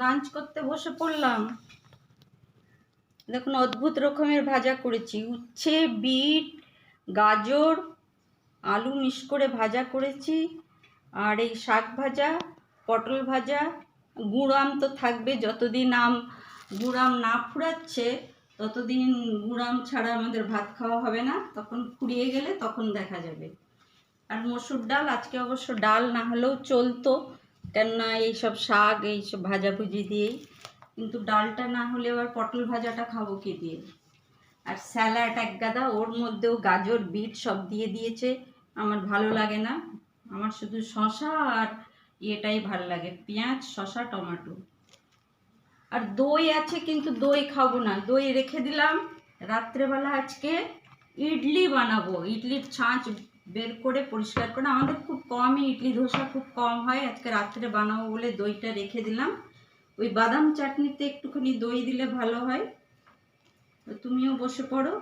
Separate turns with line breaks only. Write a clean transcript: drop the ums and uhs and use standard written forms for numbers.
Lunch করতে বসে পড়লাম। দেখুন অদ্ভুত রকমের ভাজা করেছি, উচ্ছে, বিট, গাজর, আলু মিক্স করে ভাজা করেছি। আর এই শাক ভাজা, পটল ভাজা, গুড় আম তো থাকবে। যতদিন আম গুড় আম না ফুরাচ্ছে ততদিন গুড় আম ছাড়া আমাদের ভাত খাওয়া হবে না, তখন ফুরিয়ে গেলে তখন দেখা যাবে। আর মসুর ডাল, আজকে অবশ্য ডাল না হলেও চলতো, কেননা এইসব শাক এইসব ভাজাভুজি দিয়েই, কিন্তু ডালটা না হলে আবার পটল ভাজাটা খাবো কি দিয়ে। আর স্যালাড এক গাদা, ওর মধ্যেও গাজর বিট সব দিয়ে দিয়েছে। আমার ভালো লাগে না, আমার শুধু শসা আর এটাই ভালো লাগে, পেঁয়াজ শসা টমেটো। আর দই আছে, কিন্তু দই খাবো না, দই রেখে দিলাম। রাত্রেবেলা আজকে ইডলি বানাবো, ইডলির ছাঁচ বের করে পরিষ্কার করে, আমাদের খুব কমই ইডলি ধোসা খুব কম হয়, আজকে রাত্রে বানাবো বলে দইটা রেখে দিলাম। ওই বাদাম চাটনিতে একটুখানি দই দিলে ভালো হয়। তুমিও বসে পড়ো।